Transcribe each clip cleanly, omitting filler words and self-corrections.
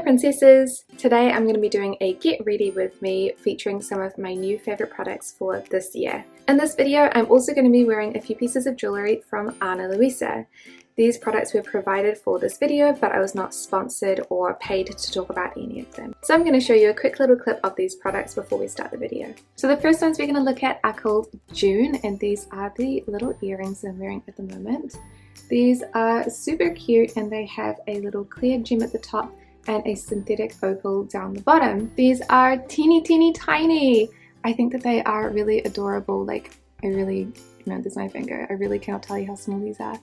Hello princesses! Today I'm going to be doing a get ready with me featuring some of my new favourite products for this year. In this video I'm also going to be wearing a few pieces of jewellery from Ana Luisa. These products were provided for this video, but I was not sponsored or paid to talk about any of them. So I'm going to show you a quick little clip of these products before we start the video. So the first ones we're going to look at are called June, and these are the little earrings I'm wearing at the moment. These are super cute and they have a little clear gem at the top and a synthetic opal down the bottom. These are teeny tiny. I think that they are really adorable. Like, I really, there's my finger. I really cannot tell you how small these are.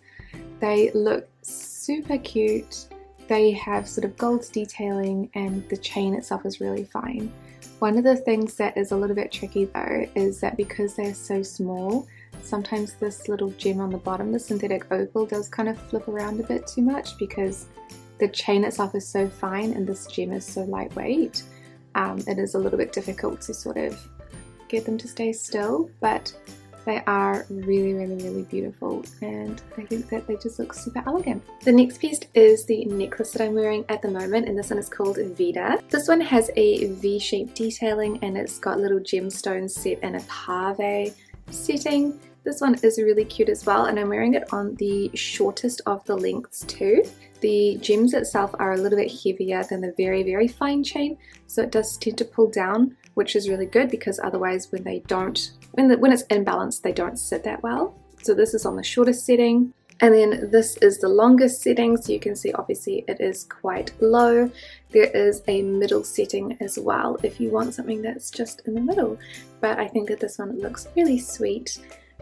They look super cute. They have sort of gold detailing and the chain itself is really fine. One of the things that is a little bit tricky though is that because they're so small, sometimes this little gem on the bottom, the synthetic opal, does kind of flip around a bit too much because the chain itself is so fine and this gem is so lightweight. It is a little bit difficult to sort of get them to stay still, but they are really beautiful and I think that they just look super elegant. The next piece is the necklace that I'm wearing at the moment, and this one is called Vida. This one has a V-shaped detailing and it's got little gemstones set in a pave setting. This one is really cute as well, and I'm wearing it on the shortest of the lengths too. The gems itself are a little bit heavier than the very fine chain, so it does tend to pull down, which is really good because otherwise when they don't, when it's imbalanced, they don't sit that well. So this is on the shortest setting, and then this is the longest setting, so you can see obviously it is quite low. There is a middle setting as well if you want something that's just in the middle, but I think that this one looks really sweet.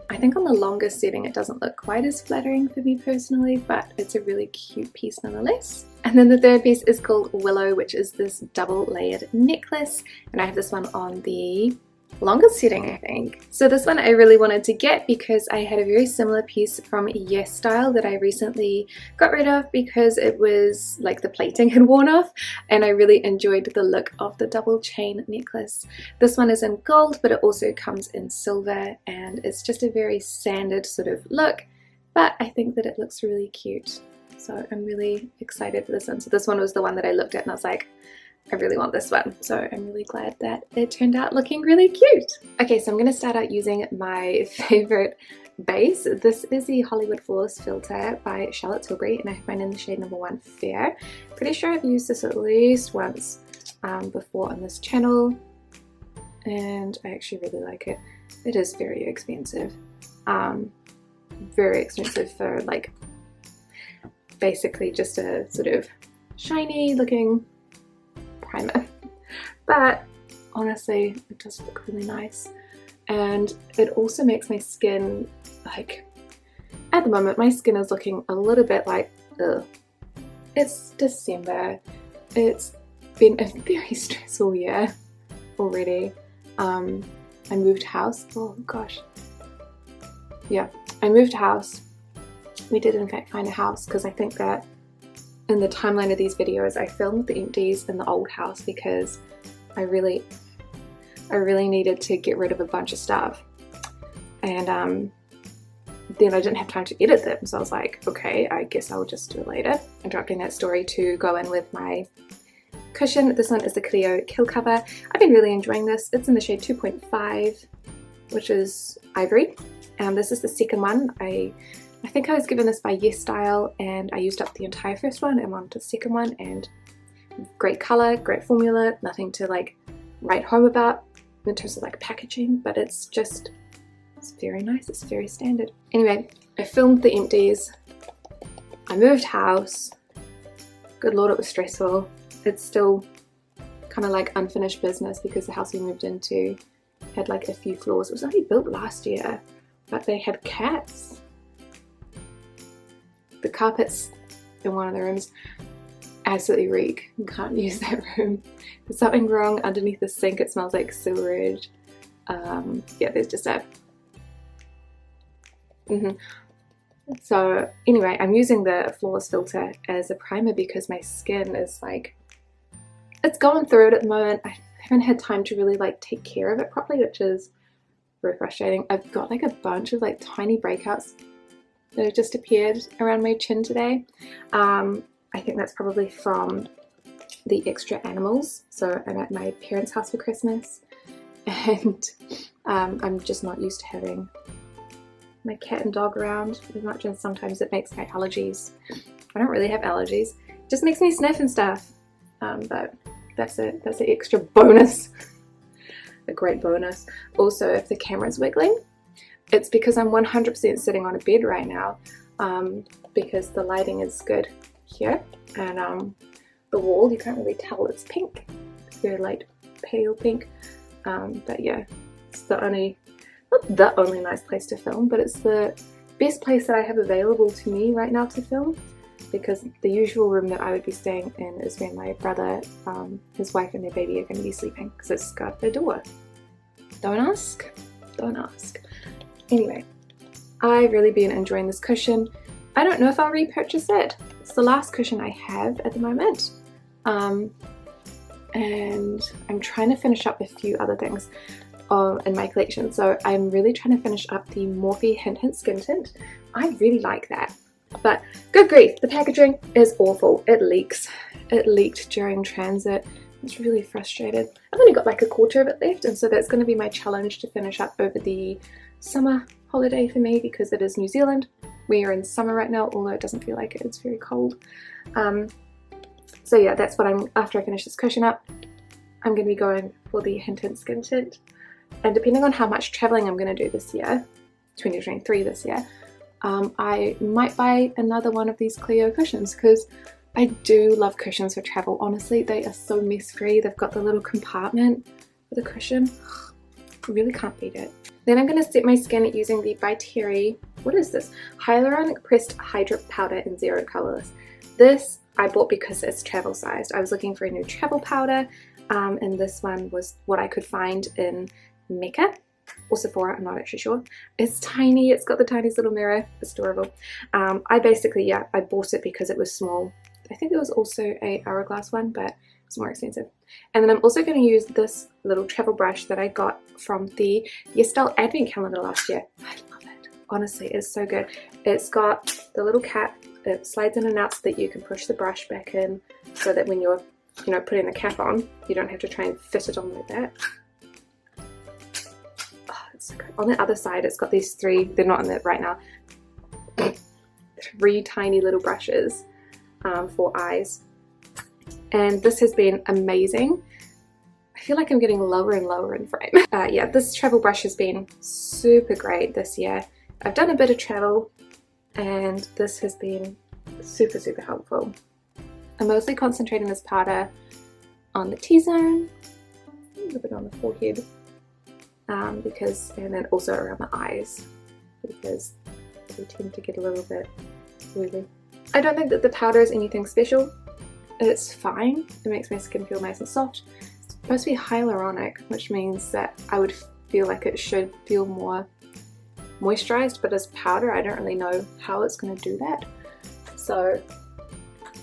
I think on the longest setting it doesn't look quite as flattering for me personally, but it's a really cute piece nonetheless. And then the third piece is called Willow, which is this double layered necklace, and I have this one on the longest setting I think. So this one I really wanted to get because I had a very similar piece from Yes Style that I recently got rid of because it was like the plating had worn off, and I really enjoyed the look of the double chain necklace. This one is in gold, but it also comes in silver, and it's just a very standard sort of look, but I think that it looks really cute. So I'm really excited for this one. So this one was the one that I looked at and I was like, I really want this one, so I'm really glad that it turned out looking really cute. Okay, so I'm going to start out using my favorite base. This is the Hollywood Flawless Filter by Charlotte Tilbury, and I have mine in the shade number 1 Fair. Pretty sure I've used this at least once before on this channel, and I actually really like it. It is very expensive. Very expensive for like basically just a sort of shiny looking primer, but honestly it does look really nice, and it also makes my skin, like, at the moment my skin is looking a little bit like, ugh. It's December, it's been a very stressful year already. I moved house, oh gosh, yeah, I moved house. We did in fact find a house, because I think that in the timeline of these videos I filmed the empties in the old house because I really needed to get rid of a bunch of stuff, and then I didn't have time to edit them, so I was like, okay, I guess I'll just do it later. I dropped in that story to go in with my cushion. This one is the Clio Kill Cover. I've been really enjoying this. It's in the shade 2.5, which is Ivory, and this is the second one. I think I was given this by Yes Style, and I used up the entire first one and on to the second one, and great colour, great formula, nothing to like write home about in terms of like packaging, but it's very nice, it's very standard. Anyway, I filmed the empties, I moved house, good lord it was stressful. It's still kind of like unfinished business because the house we moved into had like a few floors. It was only built last year, but they had cats. The carpets in one of the rooms absolutely reek. You can't use that room. There's something wrong underneath the sink. It smells like sewerage. Yeah, there's just a... So anyway, I'm using the Flawless Filter as a primer because my skin is like, it's going through it at the moment. I haven't had time to really like take care of it properly, which is very frustrating. I've got like a bunch of like tiny breakouts that have just appeared around my chin today. I think that's probably from the extra animals. So I'm at my parents' house for Christmas, and I'm just not used to having my cat and dog around as much, and sometimes it makes my allergies. I don't really have allergies, it just makes me sniff and stuff, but that's an extra bonus, a great bonus. Also, if the camera's wiggling, it's because I'm 100% sitting on a bed right now, because the lighting is good here, and the wall, you can't really tell, it's pink, it's very light pale pink, but yeah, it's the only, not the only nice place to film, but it's the best place that I have available to me right now to film, because the usual room that I would be staying in is where my brother, his wife and their baby are going to be sleeping, because it's got a door. Don't ask, don't ask. Anyway, I've really been enjoying this cushion. I don't know if I'll repurchase it. It's the last cushion I have at the moment, and I'm trying to finish up a few other things in my collection. So I'm really trying to finish up the Morphe Hint Hint Skin Tint. I really like that, but good grief, the packaging is awful. It leaks. It leaked during transit. It's really frustrated. I've only got like a quarter of it left, and so that's going to be my challenge to finish up over the summer holiday for me, because it is New Zealand. We are in summer right now, although it doesn't feel like it. It's very cold. So yeah, that's what after I finish this cushion up, I'm going to be going for the Hint Hint Skin Tint. And depending on how much traveling I'm going to do this year, 2023 this year, I might buy another one of these Clio cushions, because I do love cushions for travel. Honestly, they are so mess free. They've got the little compartment for the cushion. Really can't beat it. Then I'm going to set my skin using the By Terry, what is this? Hyaluronic Pressed Hydra-Powder in Zero Colorless. This I bought because it's travel sized. I was looking for a new travel powder, and this one was what I could find in Mecca or Sephora, I'm not actually sure. It's tiny, it's got the tiniest little mirror, it's adorable. I basically, yeah, I bought it because it was small. I think there was also a hourglass one, but it's more expensive. And then I'm also going to use this little travel brush that I got from the YesStyle Advent Calendar last year. I love it. Honestly, it's so good. It's got the little cap. It slides in and out so that you can push the brush back in, so that when you're, you know, putting the cap on, you don't have to try and fit it on like that. Oh, it's so good. On the other side, it's got these three, they're not in it right now, three tiny little brushes for eyes. And this has been amazing. I feel like I'm getting lower and lower in frame. Yeah, this travel brush has been super great this year. I've done a bit of travel, and this has been super, super helpful. I'm mostly concentrating this powder on the T-zone, a little bit on the forehead, and then also around the eyes, because they tend to get a little bit oily. I don't think that the powder is anything special. It's fine. It makes my skin feel nice and soft. It's supposed to be hyaluronic, which means that I would feel like it should feel more moisturized, but as powder, I don't really know how it's going to do that. So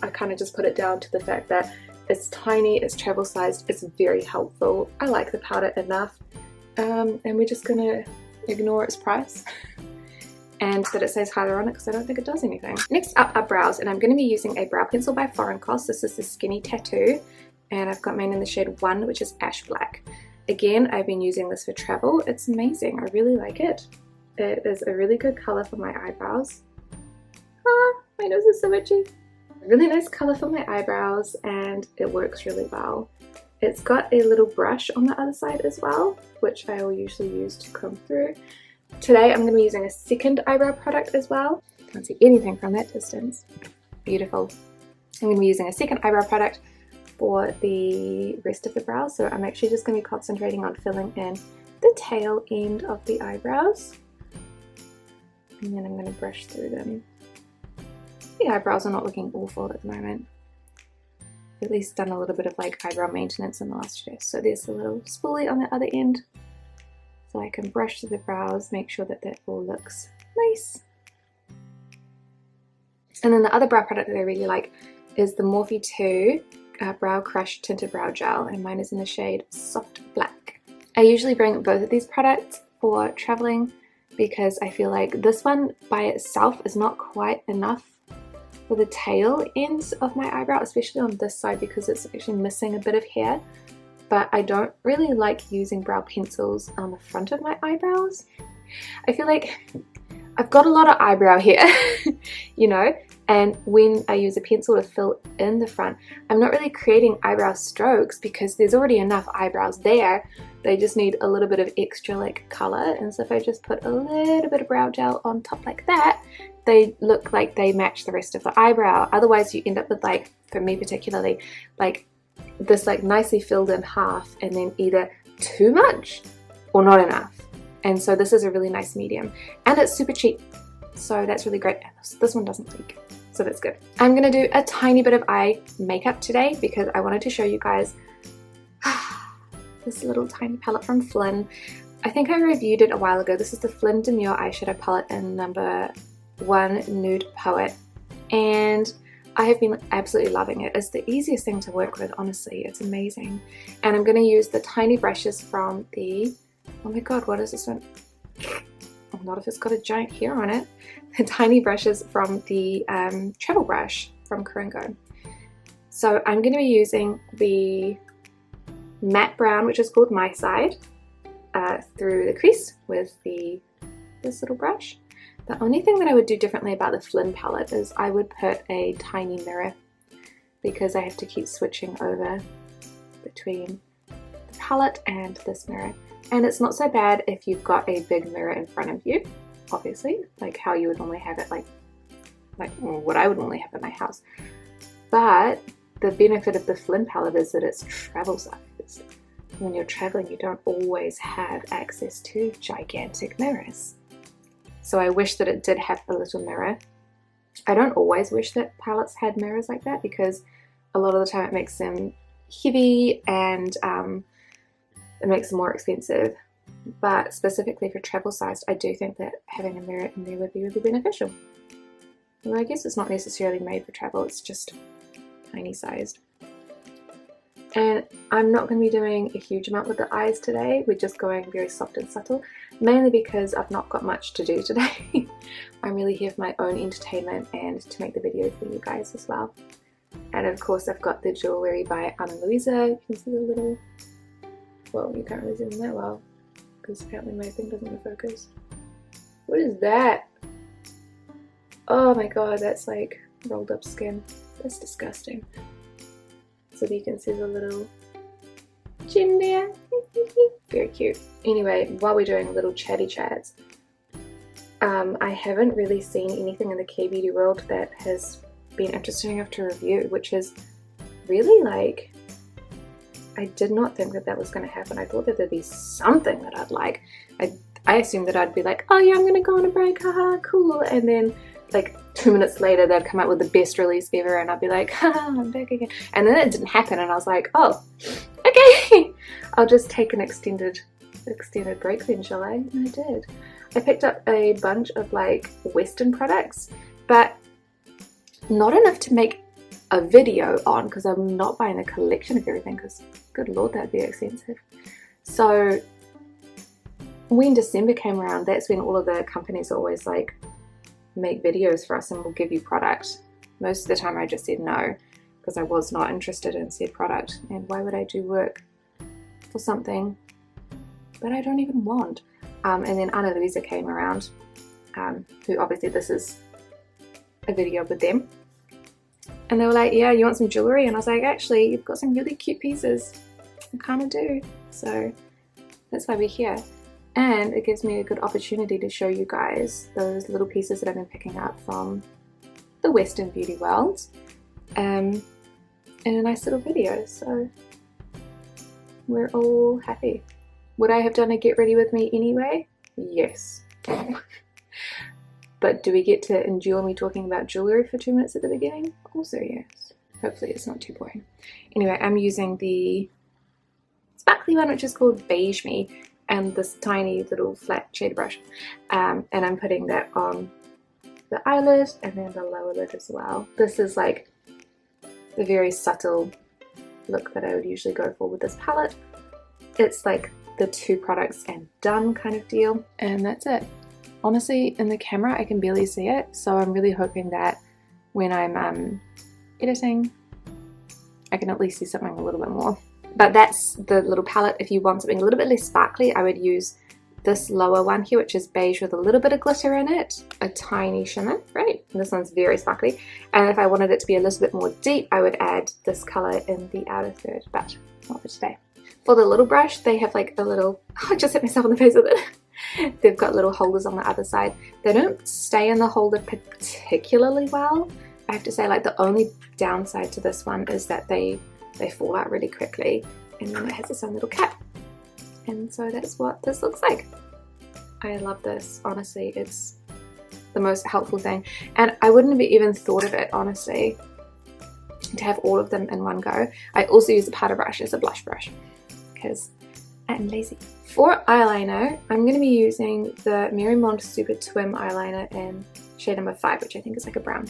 I kind of just put it down to the fact that it's tiny, it's travel sized, it's very helpful. I like the powder enough, and we're just going to ignore its price and that it says hyaluronic, because I don't think it does anything. Next up are brows, and I'm going to be using a brow pencil by Forencos. This is the Skinny Tattoo, and I've got mine in the shade 1, which is ash black. Again, I've been using this for travel. It's amazing. I really like it. It is a really good color for my eyebrows. Ah, my nose is so itchy. Really nice color for my eyebrows, and it works really well. It's got a little brush on the other side as well, which I will usually use to comb through. Today I'm going to be using a second eyebrow product as well. Can't see anything from that distance. Beautiful. I'm going to be using a second eyebrow product for the rest of the brows, so I'm actually just going to be concentrating on filling in the tail end of the eyebrows, and then I'm going to brush through them. The eyebrows are not looking awful at the moment. I've at least done a little bit of like eyebrow maintenance in the last year. So there's a little spoolie on the other end, so I can brush through the brows, make sure that that all looks nice. And then the other brow product that I really like is the Morphe 2 Brow Crush Tinted Brow Gel, and mine is in the shade Soft Black. I usually bring both of these products for traveling because I feel like this one by itself is not quite enough for the tail ends of my eyebrow, especially on this side because it's actually missing a bit of hair. But I don't really like using brow pencils on the front of my eyebrows. I feel like I've got a lot of eyebrow hair, you know, and when I use a pencil to fill in the front, I'm not really creating eyebrow strokes because there's already enough eyebrows there. They just need a little bit of extra like color, and so if I just put a little bit of brow gel on top like that, they look like they match the rest of the eyebrow. Otherwise you end up with, like, for me particularly, like this like nicely filled in half and then either too much or not enough. And so this is a really nice medium, and it's super cheap, so that's really great. And this one doesn't leak, so that's good. I'm gonna do a tiny bit of eye makeup today because I wanted to show you guys this little tiny palette from Flynn. I think I reviewed it a while ago. This is the Flynn Demure eyeshadow palette in #1 Nude Poet, and I have been absolutely loving it. It's the easiest thing to work with, honestly. It's amazing. And I'm going to use the tiny brushes from the, oh my god, what is this one? Oh, not if it's got a giant hair on it. The tiny brushes from the travel brush from Coringco. So I'm going to be using the matte brown, which is called My Side, through the crease with this little brush. The only thing that I would do differently about the Flynn palette is I would put a tiny mirror, because I have to keep switching over between the palette and this mirror. And it's not so bad if you've got a big mirror in front of you, obviously, like how you would normally have it, like what I would normally have in my house. But the benefit of the Flynn palette is that it's travel sized. When you're traveling, you don't always have access to gigantic mirrors. So I wish that it did have a little mirror. I don't always wish that palettes had mirrors like that, because a lot of the time it makes them heavy and it makes them more expensive. But specifically for travel sized, I do think that having a mirror in there would be really beneficial. Well, I guess it's not necessarily made for travel, it's just tiny sized. And I'm not going to be doing a huge amount with the eyes today. We're just going very soft and subtle, mainly because I've not got much to do today. I'm really here for my own entertainment and to make the video for you guys as well. And of course I've got the jewellery by Ana Luisa. You can see the little, well, you can't really see them that well because apparently my thing doesn't focus. What is that? Oh my god, that's like rolled up skin. That's disgusting. So that you can see the little gem there. Very cute. Anyway, while we're doing little chatty chats, I haven't really seen anything in the Key Beauty world that has been interesting enough to review, which is really, like, I did not think that that was going to happen. I thought that there'd be something that I'd like. I assumed that I'd be like, oh yeah, I'm going to go on a break, haha, cool. And then like 2 minutes later they'd come out with the best release ever and I'd be like, haha, I'm back again. And then it didn't happen and I was like, oh, okay, I'll just take an extended break then, shall I? And I did. I picked up a bunch of like Western products, but not enough to make a video on, because I'm not buying a collection of everything, because good lord, that'd be expensive. So when December came around, that's when all of the companies are always like, make videos for us and we'll give you product. Most of the time I just said no, because I was not interested in said product, and why would I do work for something that I don't even want? And then Ana Luisa came around, who obviously this is a video with them, and they were like, yeah, you want some jewellery? And I was like, actually, you've got some really cute pieces. I kind of do. So that's why we're here. And it gives me a good opportunity to show you guys those little pieces that I've been picking up from the Western beauty world in a nice little video. So we're all happy. Would I have done a get ready with me anyway? Yes. But do we get to endure me talking about jewellery for 2 minutes at the beginning? Also yes. Hopefully it's not too boring. Anyway, I'm using the sparkly one, which is called Beige Me, and this tiny little flat shade brush. And I'm putting that on the eyelid and then the lower lid as well. This is like the very subtle look that I would usually go for with this palette. It's like the 2 products and done kind of deal, and that's it. Honestly, in the camera I can barely see it, so I'm really hoping that when I'm editing, I can at least see something a little bit more. But that's the little palette. If you want something a little bit less sparkly, I would use this lower one here, which is beige with a little bit of glitter in it, a tiny shimmer, right? And this one's very sparkly. And if I wanted it to be a little bit more deep, I would add this color in the outer third, but not for today. For the little brush, they have like a little, oh, I just hit myself in the face with it. They've got little holders on the other side. They don't stay in the holder particularly well. I have to say, like, the only downside to this one is that they fall out really quickly, and then it has its own little cap. And so that's what this looks like. I love this, honestly. It's the most helpful thing. And I wouldn't have even thought of it, honestly, to have all of them in one go. I also use the powder brush as a blush brush because I'm lazy. For eyeliner, I'm going to be using the MerryMonde Super Twim eyeliner in shade number 5, which I think is like a brown.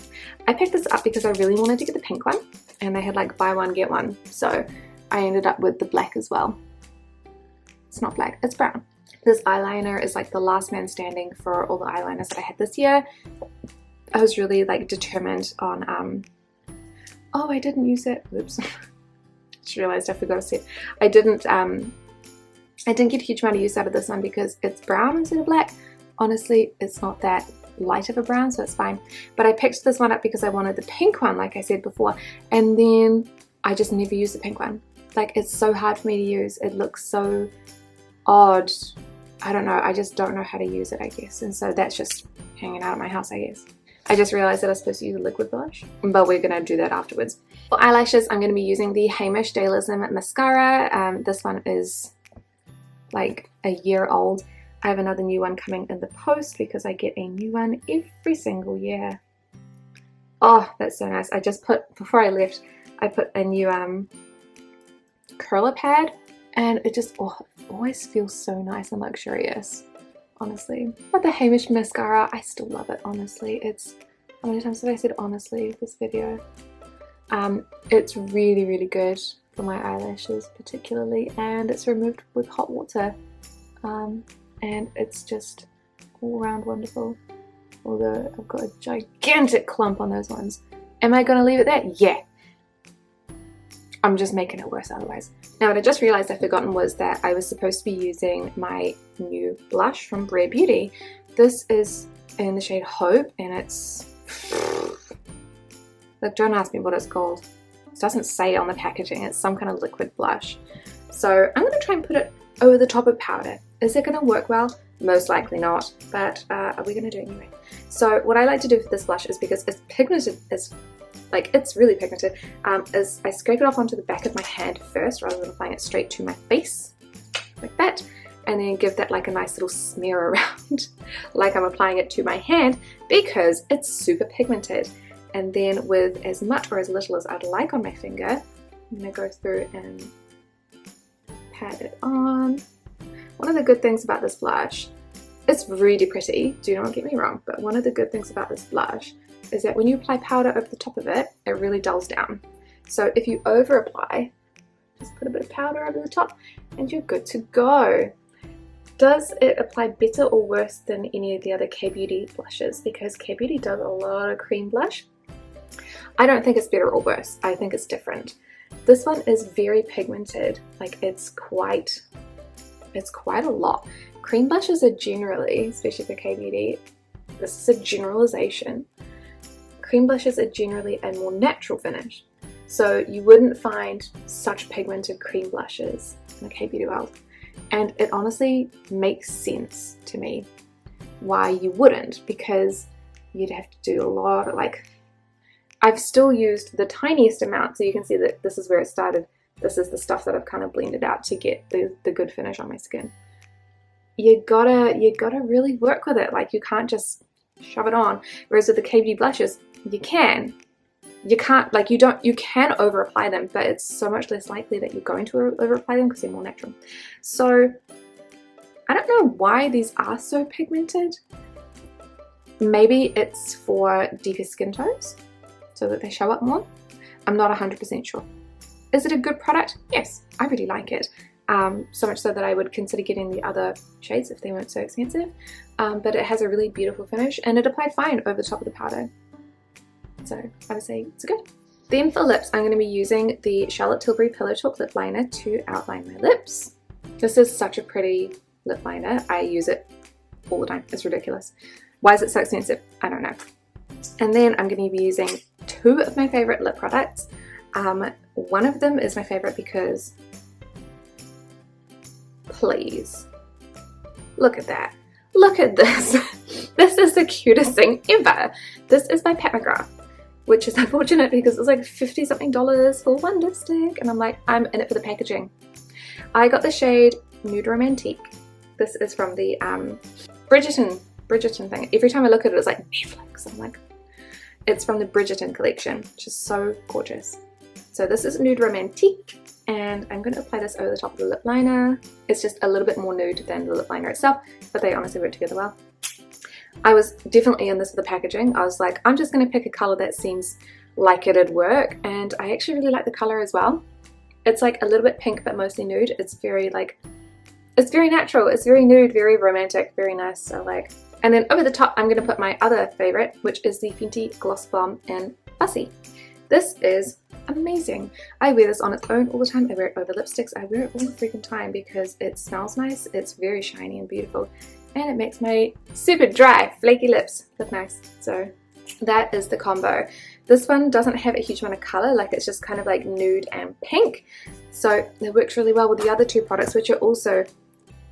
I picked this up because I really wanted to get the pink one, and they had like buy one get one, so I ended up with the black as well. It's not black, it's brown. This eyeliner is like the last man standing for all the eyeliners that I had this year. I was really like determined on oh, I didn't use it. Oops. Just realized I forgot to say it. I didn't get a huge amount of use out of this one because it's brown instead of black. Honestly, it's not that light of a brown, so it's fine. But I picked this one up because I wanted the pink one, like I said before, and then I just never use the pink one. Like, it's so hard for me to use. It looks so odd. I don't know. I just don't know how to use it, I guess. And so that's just hanging out at my house, I guess. I just realized that I was supposed to use a liquid blush, but we're going to do that afterwards. For eyelashes, I'm going to be using the Heimish Dailism mascara. This one is like a year old. I have another new one coming in the post because I get a new one every single year. Oh, that's so nice. I just put, before I left, I put a new curler pad, and it just always feels so nice and luxurious, honestly. But the Heimish mascara, I still love it, honestly. It's, how many times have I said honestly this video? It's really, really good for my eyelashes particularly, and it's removed with hot water. And it's just all around wonderful. Although I've got a gigantic clump on those ones. Am I going to leave it there? Yeah. I'm just making it worse otherwise. Now, what I just realized I'd forgotten was that I was supposed to be using my new blush from Rare Beauty. This is in the shade Hope, and it's... Look, don't ask me what it's called. It doesn't say on the packaging. It's some kind of liquid blush. So I'm going to try and put it over the top of powder. Is it going to work well? Most likely not, but are we going to do it anyway? So what I like to do for this blush is, because it's pigmented, it's really pigmented, is I scrape it off onto the back of my hand first rather than applying it straight to my face, like that, and then give that like a nice little smear around like I'm applying it to my hand, because it's super pigmented. And then with as much or as little as I'd like on my finger, I'm going to go through and pat it on. One of the good things about this blush, it's really pretty, do not get me wrong, but one of the good things about this blush is that when you apply powder over the top of it, it really dulls down. So if you over apply, just put a bit of powder over the top and you're good to go. Does it apply better or worse than any of the other K-Beauty blushes? Because K-Beauty does a lot of cream blush. I don't think it's better or worse. I think it's different. This one is very pigmented. Like, it's quite a lot. Cream blushes are generally, especially for K-Beauty, this is a generalization, cream blushes are generally a more natural finish. So you wouldn't find such pigmented cream blushes in the K-Beauty world. And it honestly makes sense to me why you wouldn't, because you'd have to do a lot of, like, I've still used the tiniest amount, so you can see that this is where it started. This is the stuff that I've kind of blended out to get the good finish on my skin. You gotta really work with it. Like, you can't just shove it on. Whereas with the K-Beauty blushes, you can. You can't, like, you can over apply them, but it's so much less likely that you're going to over apply them because they're more natural. So I don't know why these are so pigmented. Maybe it's for deeper skin tones so that they show up more. I'm not 100% sure. Is it a good product? Yes, I really like it. So much so that I would consider getting the other shades if they weren't so expensive. But it has a really beautiful finish, and it applied fine over the top of the powder. So I would say it's good. Then for lips, I'm going to be using the Charlotte Tilbury Pillow Talk Lip Liner to outline my lips. This is such a pretty lip liner. I use it all the time. It's ridiculous. Why is it so expensive? I don't know. And then I'm going to be using two of my favorite lip products. One of them is my favorite because, please, look at that. Look at this. This is the cutest thing ever. This is by McGrath, which is unfortunate because it's like $50 something for one lipstick, and I'm like, I'm in it for the packaging. I got the shade Nude Romantique. This is from the Bridgerton thing. Every time I look at it, it's like Netflix. I'm like, it's from the Bridgerton collection, which is so gorgeous. So this is Nude Romantique, and I'm going to apply this over the top of the lip liner. It's just a little bit more nude than the lip liner itself, but they honestly work together well. I was definitely in this for the packaging. I was like, I'm just going to pick a color that seems like it'd work, and I actually really like the color as well. It's like a little bit pink, but mostly nude. It's very like, it's very natural. It's very nude, very romantic, very nice. So like, and then over the top, I'm going to put my other favorite, which is the Fenty Gloss Bomb in Fussy. This is amazing. I wear this on its own all the time. I wear it over lipsticks. I wear it all the freaking time because it smells nice. It's very shiny and beautiful, and it makes my super dry, flaky lips look nice. So that is the combo. This one doesn't have a huge amount of color, like it's just kind of like nude and pink. So it works really well with the other two products, which are also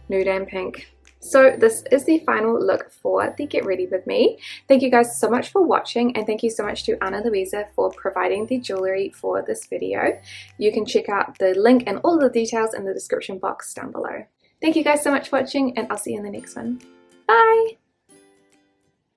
nude and pink. So this is the final look for the Get Ready With Me. Thank you guys so much for watching, and thank you so much to Ana Luisa for providing the jewelry for this video. You can check out the link and all the details in the description box down below. Thank you guys so much for watching, and I'll see you in the next one. Bye!